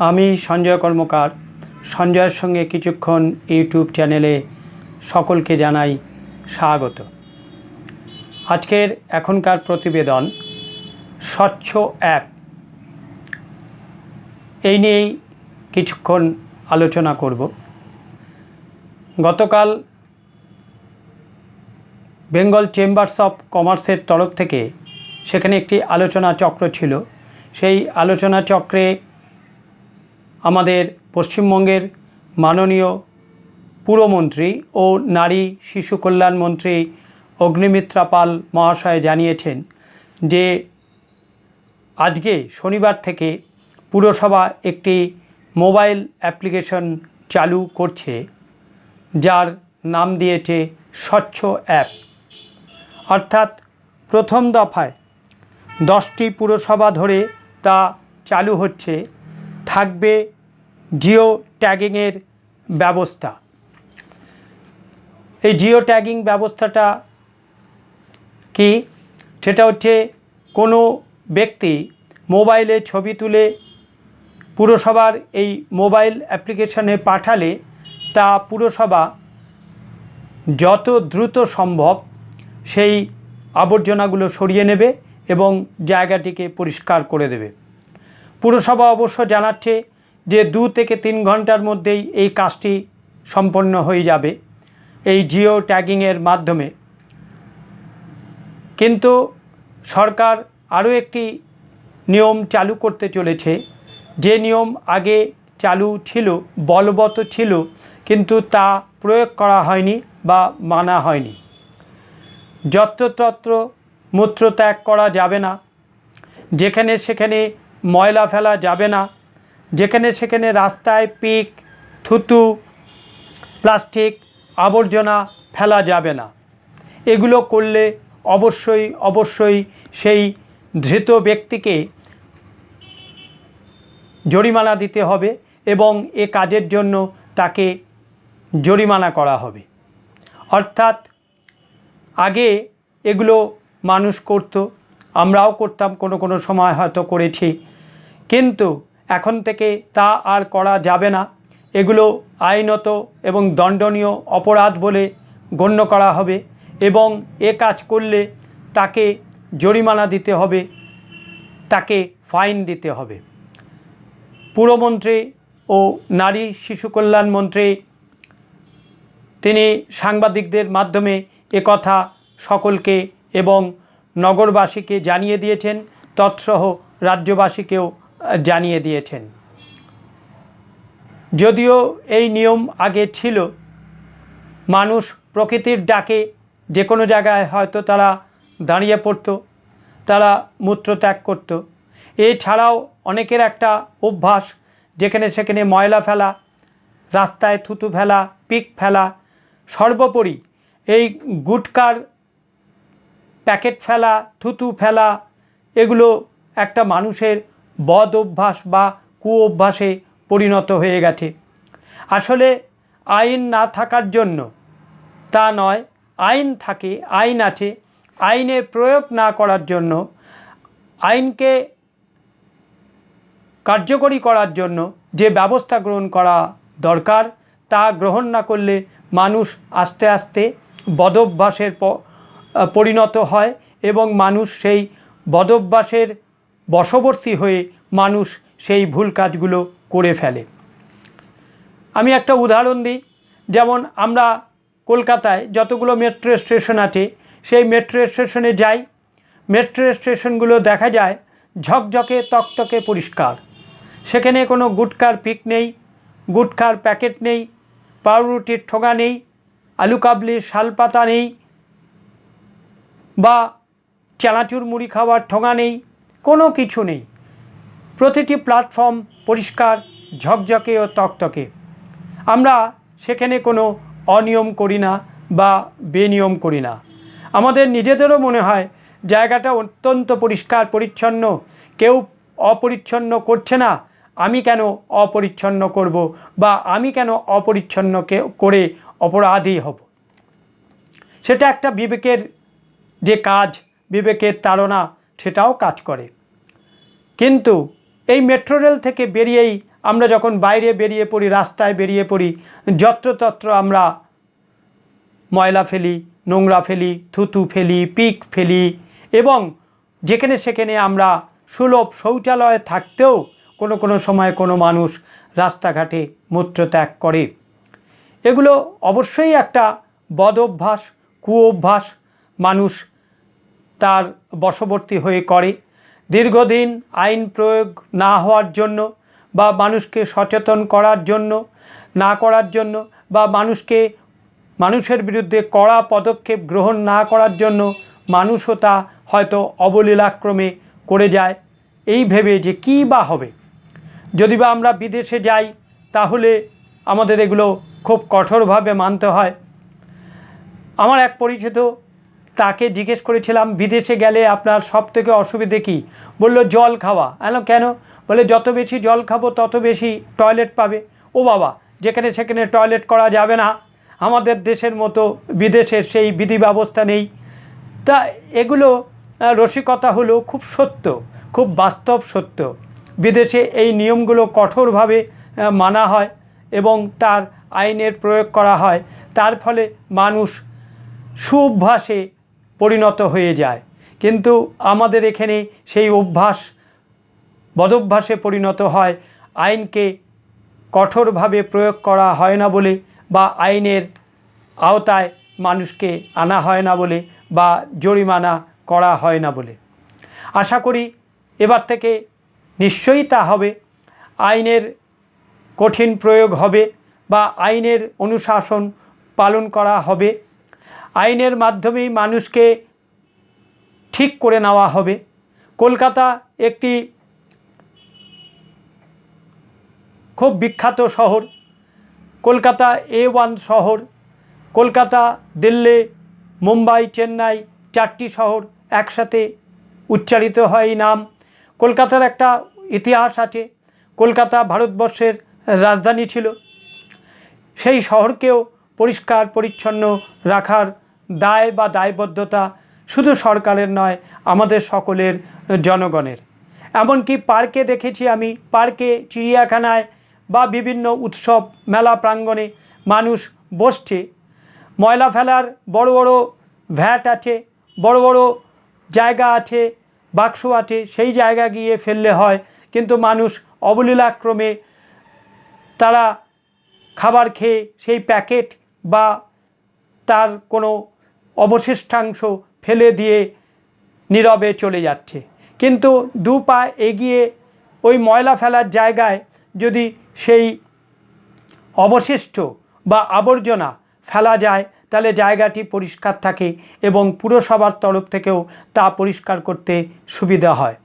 আমি সঞ্জয় কর্মকার সঞ্জয়ের সঙ্গে কিছুক্ষণ ইউটিউব চ্যানেলে সকলকে জানাই স্বাগত। আজকের এখনকার প্রতিবেদন স্বচ্ছ অ্যাপ, এই নিয়েই কিছুক্ষণ আলোচনা করব। গতকাল বেঙ্গল চেম্বার্স অফ কমার্সের তরফ থেকে সেখানে একটি আলোচনা চক্র ছিল। সেই আলোচনা চক্রে আমাদের পশ্চিমবঙ্গের মাননীয় পুরমন্ত্রী ও নারী শিশু কল্যাণ মন্ত্রী অগ্নিমিত্রা পাল মহাশয় জানিয়েছেন যে আজকে শনিবার থেকে পুরসভা একটি মোবাইল অ্যাপ্লিকেশন চালু করছে, যার নাম দিয়েছে স্বচ্ছ অ্যাপ। অর্থাৎ প্রথম দফায় 10টি পুরসভা ধরে তা চালু হচ্ছে। থাকবে জিও ট্যাগিংয়ের ব্যবস্থা। এই জিও ট্যাগিং ব্যবস্থাটা কি? সেটা হচ্ছে কোনো ব্যক্তি মোবাইলে ছবি তুলে পুরসভার এই মোবাইল অ্যাপ্লিকেশনে পাঠালে তা পুরসভা যত দ্রুত সম্ভব সেই আবর্জনাগুলো সরিয়ে নেবে এবং জায়গাটিকে পরিষ্কার করে দেবে। পুরসভা অবশ্য জানাচ্ছে যে 2 থেকে 3 ঘন্টার মধ্যেই এই কাজটি সম্পন্ন হয়ে যাবে এই জিও ট্যাগিংয়ের মাধ্যমে। কিন্তু সরকার আরও একটি নিয়ম চালু করতে চলেছে, যে নিয়ম আগে চালু ছিল, বলবৎ ছিল, কিন্তু তা প্রয়োগ করা হয়নি বা মানা হয়নি। যত্রতত্র মূত্রত্যাগ করা যাবে না, যেখানে সেখানে ময়লা ফেলা যাবে না, যেখানে সেখানে রাস্তায় পিক, থুতু, প্লাস্টিক আবর্জনা ফেলা যাবে না। এগুলো করলে অবশ্যই সেই ধৃত ব্যক্তিকে জরিমানা দিতে হবে এবং এ কাজের জন্য তাকে জরিমানা করা হবে। অর্থাৎ আগে এগুলো মানুষ করত, আমরাও করতাম, কোনো সময় হয়তো করেছি, কিন্তু এখন থেকে তা আর করা যাবে না। এগুলো আইনত এবং দণ্ডনীয় অপরাধ বলে গণ্য করা হবে এবং এ কাজ করলে তাকে জরিমানা দিতে হবে, তাকে ফাইন দিতে হবে। পুরমন্ত্রী ও নারী শিশু কল্যাণ মন্ত্রী তিনি সাংবাদিকদের মাধ্যমে একথা সকলকে এবং নগরবাসীকে জানিয়ে দিয়েছেন, তৎসহ রাজ্যবাসীকেও জানিয়ে দিয়েছেন। যদিও এই নিয়ম আগে ছিল, মানুষ প্রকৃতির ডাকে যে কোনো জায়গায় হয়তো তারা দাঁড়িয়ে পড়তো, তারা মূত্রত্যাগ করত। এছাড়াও অনেকের একটা অভ্যাস, যেখানে সেখানে ময়লা ফেলা, রাস্তায় থুতু ফেলা, পিক ফেলা, সর্বোপরি এই গুটকার প্যাকেট ফেলা, থুতু ফেলা, এগুলো একটা মানুষের বদ অভ্যাস বা কুঅভ্যাসে পরিণত হয়ে গেছে। আসলে আইন না থাকার জন্য তা নয়, আইন থাকে, আইন আছে, আইনের প্রয়োগ না করার জন্য, আইনকে কার্যকরী করার জন্য যে ব্যবস্থা গ্রহণ করা দরকার তা গ্রহণ না করলে মানুষ আস্তে আস্তে বদঅভ্যাসের পরিণত হয় এবং মানুষ সেই বদঅভ্যাসের বশবর্তী হয়ে মানুষ সেই ভুল কাজগুলো করে ফেলে। আমি একটা উদাহরণ দিই। যেমন আমরা কলকাতায় যতগুলো মেট্রো স্টেশন আছে, সেই মেট্রো স্টেশনে যাই, মেট্রো স্টেশনগুলো দেখা যায় ঝকঝকে তকতকে পরিষ্কার। সেখানে কোনো গুটকার পিক নেই, গুটকার প্যাকেট নেই, পাউরুটির ঠোঙা নেই, আলু কাবলির শালপাতা নেই, বা চানাচুর মুড়ি খাওয়ার ঠোঙা নেই, কোনো কিছু নেই। প্রতিটি প্ল্যাটফর্ম পরিষ্কার, ঝকঝকে ও তকতকে। আমরা সেখানে কোনো অনিয়ম করি না বা বেনিয়ম করি না। আমাদের নিজেদেরও মনে হয় জায়গাটা অত্যন্ত পরিষ্কার পরিচ্ছন্ন, কেউ অপরিচ্ছন্ন করছে না, আমি কেন অপরিচ্ছন্ন করব বা আমি কেন অপরিচ্ছন্ন করে অপরাধী হব। সেটা একটা বিবেকের যে কাজ, বিবেকের তাড়না, সেটাও কাজ করে। কিন্তু এই মেট্রো রেল থেকে বেরিয়েই আমরা যখন বাইরে বেরিয়ে পড়ি, রাস্তায় বেরিয়ে পড়ি, যত্রতত্র আমরা ময়লা ফেলি, নোংরা ফেলি, থুতু ফেলি, পিক ফেলি এবং যেখানে সেখানে আমরা সুলভ শৌচালয়ে থাকতেও কোনো সময় কোনো মানুষ রাস্তাঘাটে মূত্রত্যাগ করে। এগুলো অবশ্যই একটা বদ অভ্যাস, কুঅভ্যাস, মানুষ তার বশবর্তী হয়ে করে। দীর্ঘদিন আইন প্রয়োগ না হওয়ার জন্য বা মানুষকে সচেতন করার জন্য না করার জন্য বা মানুষের বিরুদ্ধে কড়া পদক্ষেপ গ্রহণ না করার জন্য মানুষও তা হয়তো অবলীলাক্রমে করে যায়, এই ভেবে যে কী বা হবে। যদি বা আমরা বিদেশে যাই তাহলে আমাদের এগুলো খুব কঠোরভাবে মানতে হয়। আমার এক পরিচিত, তাকে জিজ্ঞেস করেছিলাম বিদেশে গেলে আপনার সবথেকে অসুবিধে কী? বলল জল খাওয়া। কেন? বলে যত বেশি জল খাবো তত বেশি টয়লেট পাবে। ও বাবা, যেখানে সেখানে টয়লেট করা যাবে না, আমাদের দেশের মতো বিদেশের সেই বিধি ব্যবস্থা নেই। তা এগুলো রসিকতা হলো খুব সত্য, খুব বাস্তব সত্য। বিদেশে এই নিয়মগুলো কঠোরভাবে মানা হয় এবং তার আইনের প্রয়োগ করা হয়, তার ফলে মানুষ সুঅভ্যাসে পরিণত হয়ে যায়। কিন্তু আমাদের এখানে সেই অভ্যাস বদভ্যাসে পরিণত হয়, আইনকে কঠোরভাবে প্রয়োগ করা হয় না বলে বা আইনের আওতায় মানুষকে আনা হয় না বলে বা জরিমানা করা হয় না বলে। আশা করি এবার থেকে নিশ্চয়ই তা হবে। আইনের কঠিন প্রয়োগ হবে বা আইনের অনুশাসন পালন করা হবে। আইনের মাধ্যমেই মানুষকে ঠিক করে নেওয়া হবে। কলকাতা একটি খুব বিখ্যাত শহর। কলকাতা A1 শহর। কলকাতা, দিল্লি, মুম্বাই, চেন্নাই, চারটি শহর একসাথে উচ্চারিত হয় নাম। কলকাতার একটা ইতিহাস আছে। কলকাতা ভারতবর্ষের রাজধানী ছিল। সেই শহরকেও পরিষ্কার পরিচ্ছন্ন রাখার দায় বা দায়বদ্ধতা শুধু সরকারের নয়, আমাদের সকলের, জনগণের। এমনকি পার্কে দেখেছি আমি, পার্কে, চিড়িয়াখানায় বা বিভিন্ন উৎসব মেলা প্রাঙ্গণে মানুষ বসছে, ময়লা ফেলার বড় বড় ভ্যাট আছে, বড় বড় জায়গা আছে, বাক্স আছে, সেই জায়গা গিয়ে ফেললে হয়। কিন্তু মানুষ অবলীলাক্রমে তারা খাবার খেয়ে সেই প্যাকেট বা তার কোনো অবশিষ্টাংশ ফেলে দিয়ে নীরবে চলে যাচ্ছে। কিন্তু দু পা এগিয়ে ওই ময়লা ফেলার জায়গায় যদি সেই অবশিষ্ট বা আবর্জনা ফেলা যায় তাহলে জায়গাটি পরিষ্কার থাকে এবং পুরসভার তরফ থেকেও তা পরিষ্কার করতে সুবিধা হয়।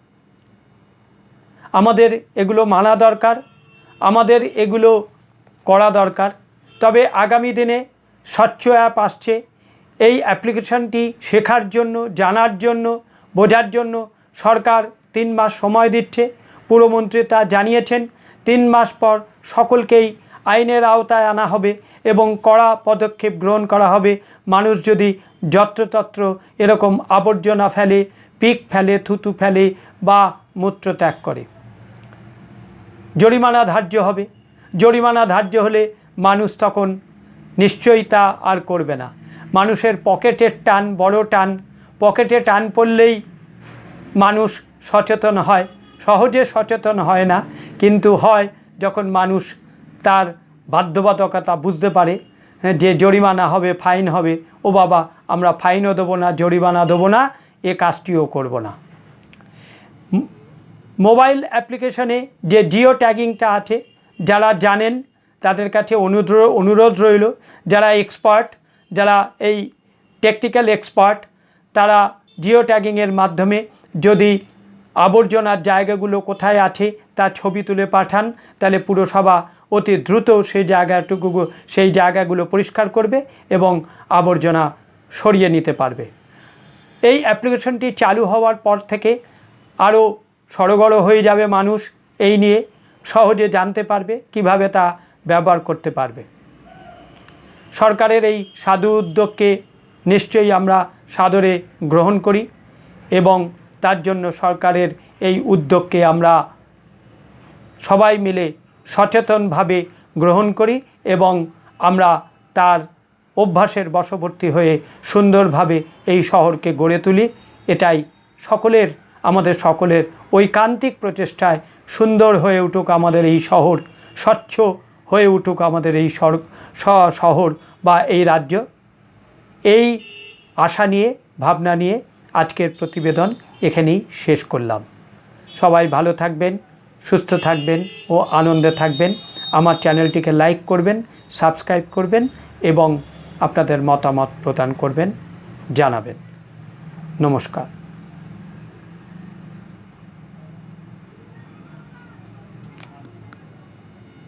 আমাদের এগুলো মানা দরকার, আমাদের এগুলো করা দরকার। তবে আগামী দিনে স্বচ্ছ অ্যাপ আসছে। এই অ্যাপ্লিকেশনটি শেখার জন্য, জানার জন্য, বোঝার জন্য সরকার 3 মাস সময় দিচ্ছে। পুরমন্ত্রী তা জানিয়েছেন। 3 মাস পর সকলকেই আইনের আওতায় আনা হবে এবং কড়া পদক্ষেপ গ্রহণ করা হবে। মানুষ যদি যত্রতত্র এরকম আবর্জনা ফেলে, পিক ফেলে, থুতু ফেলে বা মূত্রত্যাগ করে, জরিমানা ধার্য হবে। জরিমানা ধার্য হলে মানুষ তখন নিশ্চয়ই তা আর করবে না। মানুষের পকেটের টান, বড় টান, পকেটে টান পড়লেই মানুষ সচেতন হয়। সহজে সচেতন হয় না, কিন্তু হয় যখন মানুষ তার বাধ্যবাধকতা বুঝতে পারে যে জরিমানা হবে, ফাইন হবে। ও বাবা, আমরা ফাইনও দেবো না, জরিমানা দেবো না, এ কাজটিও করব না। মোবাইল অ্যাপ্লিকেশনে যে জিও ট্যাগিংটা আছে, যারা জানেন তাদের কাছে অনুরোধ রইল, যারা এক্সপার্ট, যারা এই টেকনিক্যাল এক্সপার্ট, তারা জিও ট্যাগিংয়ের মাধ্যমে যদি আবর্জনার জায়গাগুলো কোথায় আছে তার ছবি তুলে পাঠান, তাহলে পুরসভা অতি দ্রুত সেই জায়গাগুলো পরিষ্কার করবে এবং আবর্জনা সরিয়ে নিতে পারবে। এই অ্যাপ্লিকেশনটি চালু হওয়ার পর থেকে আরও সড়গড় হয়ে যাবে মানুষ, এই নিয়ে সহজে জানতে পারবে, কিভাবে তা ব্যবহার করতে পারবে। সরকারের এই সাধু উদ্যোগকে নিশ্চয়ই আমরা সাদরে গ্রহণ করি এবং তার জন্য সরকারের এই উদ্যোগকে আমরা সবাই মিলে সচেতনভাবে গ্রহণ করি এবং আমরা তার অভ্যাসের বশবর্তী হয়ে সুন্দরভাবে এই শহরকে গড়ে তুলি। এটাই সকলের, আমাদের সকলের ঐকান্তিক প্রচেষ্টায় সুন্দর হয়ে উঠুক আমাদের এই শহর, স্বচ্ছ হয়ে উঠুক আমাদের এই শহর বা এই রাজ্য। এই আশা নিয়ে, ভাবনা নিয়ে আজকের প্রতিবেদন এখানেই শেষ করলাম। সবাই ভালো থাকবেন, সুস্থ থাকবেন ও আনন্দে থাকবেন। আমার চ্যানেলটিকে লাইক করবেন, সাবস্ক্রাইব করবেন এবং আপনাদের মতামত প্রদান করবেন, জানাবেন। নমস্কার।